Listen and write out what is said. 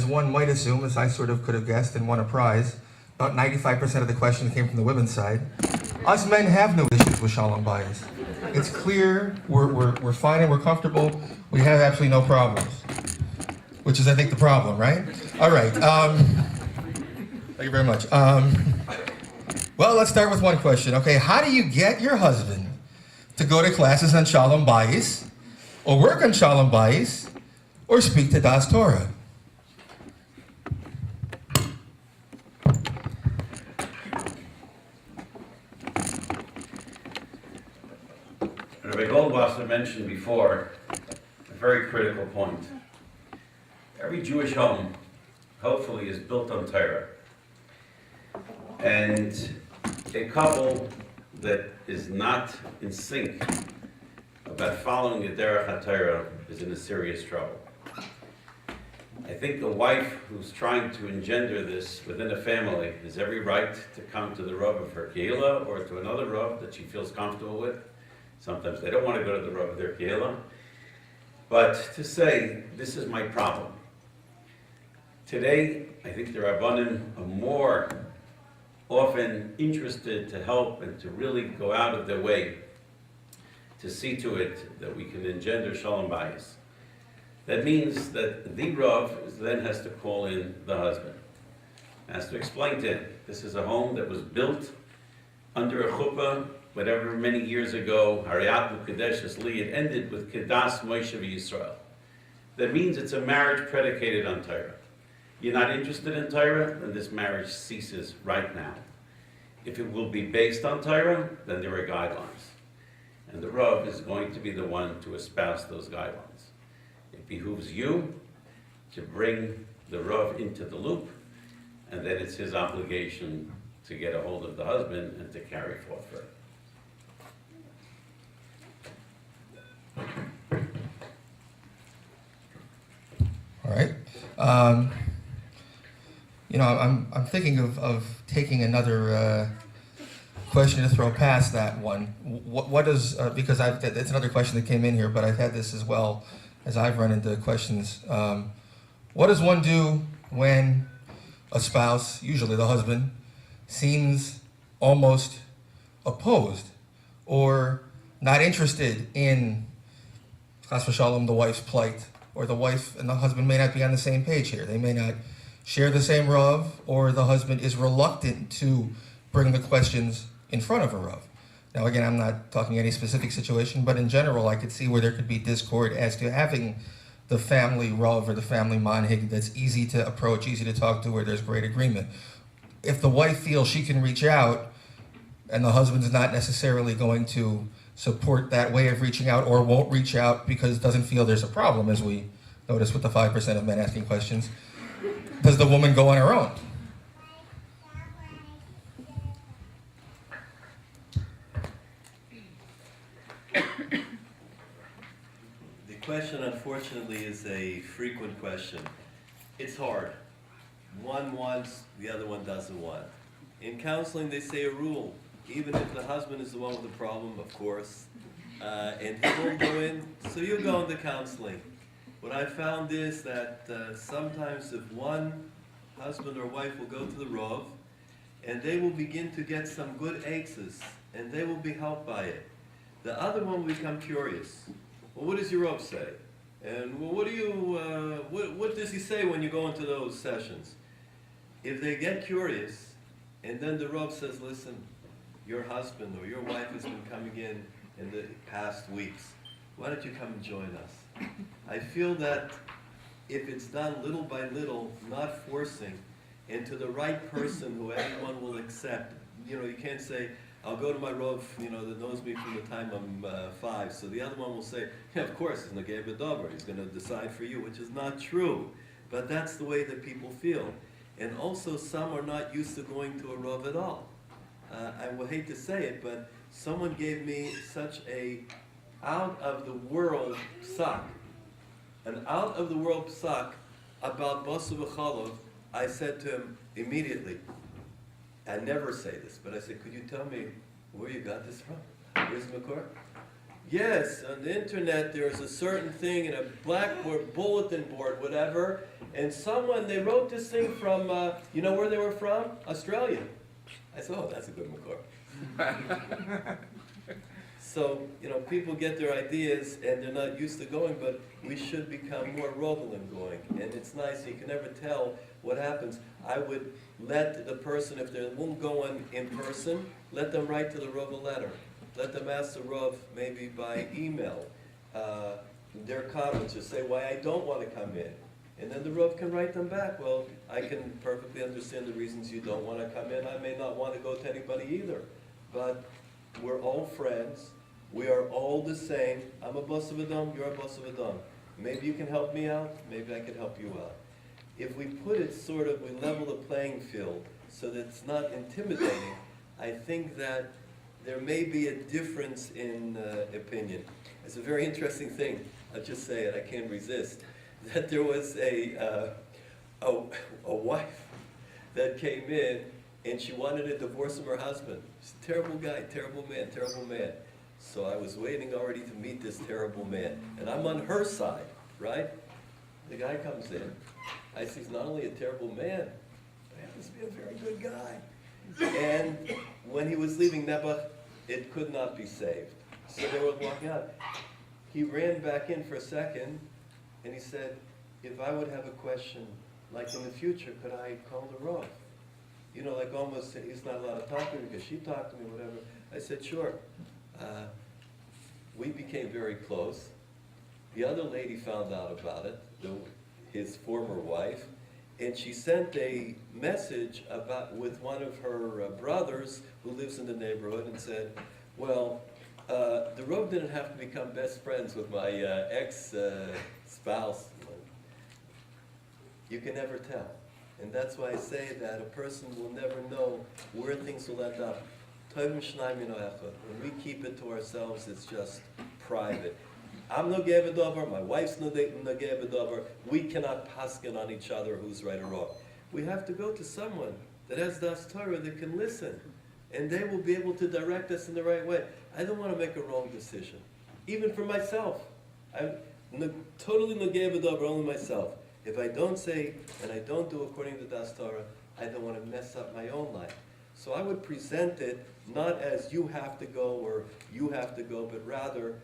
as one might assume, as I sort of could have guessed and won a prize, about 95% of the questions came from the women's side. Us men have no issues with Shalom Bayis. It's clear, we're fine and we're comfortable. We have absolutely no problems, which is, I think, the problem, right? All right. Thank you very much. Well, let's start with one question. Okay, how do you get your husband to go to classes on Shalom Bayis, or work on Shalom Bayis, or speak to Das Torah? Rabbi Goldwasser mentioned before a very critical point. Every Jewish home, hopefully, is built on Torah. And a couple that is not in sync about following the Derech HaTorah is in a serious trouble. I think a wife who's trying to engender this within a family has every right to come to the Rav of her Kehillah or to another Rav that she feels comfortable with. Sometimes they don't want to go to the Rav of their Kehillah. But to say, this is my problem. Today, I think the Rabbanim are more often interested to help and to really go out of their way to see to it that we can engender Shalom Bayis. That means that the Rav then has to call in the husband, has to explain to him, this is a home that was built under a chuppah, whatever many years ago, Hariyat Kadesh Li, it ended with Kedas Moshe Yisrael. That means it's a marriage predicated on Torah. You're not interested in Torah, then this marriage ceases right now. If it will be based on Torah, then there are guidelines. And the Rav is going to be the one to espouse those guidelines. It behooves you to bring the Rav into the loop, and then it's his obligation to get a hold of the husband and to carry forth further. All right. I'm thinking of taking another question to throw past that one. What does, because it's another question that came in here, but I've had this as well as I've run into questions. What does one do when a spouse, usually the husband, seems almost opposed or not interested in, chas v'shalom, the wife's plight, or the wife and the husband may not be on the same page here. They may not share the same Rav, or the husband is reluctant to bring the questions in front of a Rav. Now again, I'm not talking any specific situation, but in general, I could see where there could be discord as to having the family Rav or the family manhig that's easy to approach, easy to talk to, where there's great agreement. If the wife feels she can reach out, and the husband's not necessarily going to support that way of reaching out, or won't reach out because doesn't feel there's a problem, as we notice with the 5% of men asking questions, does the woman go on her own? The question, unfortunately, is a frequent question. It's hard. One wants, the other one doesn't want. In counseling, they say a rule. Even if the husband is the one with the problem, of course, and he won't go in, so you go into counseling. What I found is that sometimes if one husband or wife will go to the Rav, and they will begin to get some good answers, and they will be helped by it. The other one will become curious. Well, what does your Rav say? And well, what does he say when you go into those sessions? If they get curious, and then the Rav says, listen, your husband or your wife has been coming in the past weeks. Why don't you come and join us? I feel that if it's done little by little, not forcing, and to the right person who everyone will accept, you can't say, I'll go to my Rav, that knows me from the time I'm 5. So the other one will say, yeah, of course, he's Negei B'Dover. He's going to decide for you, which is not true. But that's the way that people feel. And also, some are not used to going to a Rav at all. I will hate to say it, but someone gave me such a out-of-the-world psak. An out-of-the-world psak about Basu V'Chalov. I said to him immediately, I never say this, but I said, could you tell me where you got this from? Where's Makor? yes, on the internet there's a certain thing in a blackboard, bulletin board, whatever, and someone, they wrote this thing from, you know where they were from? Australia. I said, oh, that's a good McCoy. So, people get their ideas and they're not used to going, but we should become more rogal in going. And it's nice, you can never tell what happens. I would let the person, if they won't go in person, let them write to the Rav a letter. Let them ask the Rav, maybe by email, their comments, or say why I don't want to come in. And then the Rav can write them back. Well, I can perfectly understand the reasons you don't want to come in. I may not want to go to anybody either. But we're all friends. We are all the same. I'm a boss of Adam, you're a boss of Adam. Maybe you can help me out, maybe I can help you out. If we put it we level the playing field so that it's not intimidating, I think that there may be a difference in opinion. It's a very interesting thing, I'll just say it, I can't resist, that there was a wife that came in and she wanted a divorce from her husband. She's a terrible guy, terrible man, terrible man. So I was waiting already to meet this terrible man. And I'm on her side, right? The guy comes in. I see he's not only a terrible man, but he happens to be a very good guy. And when he was leaving Nebuch, it could not be saved. So they were walking out. He ran back in for a second, and he said, if I would have a question, like in the future, could I call the Rav? Like almost, he's not allowed to talk to me because she talked to me, whatever. I said, sure. We became very close. The other lady found out about it, his former wife, and she sent a message with one of her brothers who lives in the neighborhood and said, well, the Rav didn't have to become best friends with my ex-spouse. You can never tell. And that's why I say that a person will never know where things will end up. When we keep it to ourselves, it's just private. I'm nogeh b'davar, my wife's nogeh b'davar. We cannot paskin on each other who's right or wrong. We have to go to someone that has das Torah that can listen, and they will be able to direct us in the right way. I don't want to make a wrong decision, even for myself. I'm totally nogeh b'davar, only myself. If I don't say and I don't do according to das Torah, I don't want to mess up my own life. So I would present it not as you have to go or you have to go, but rather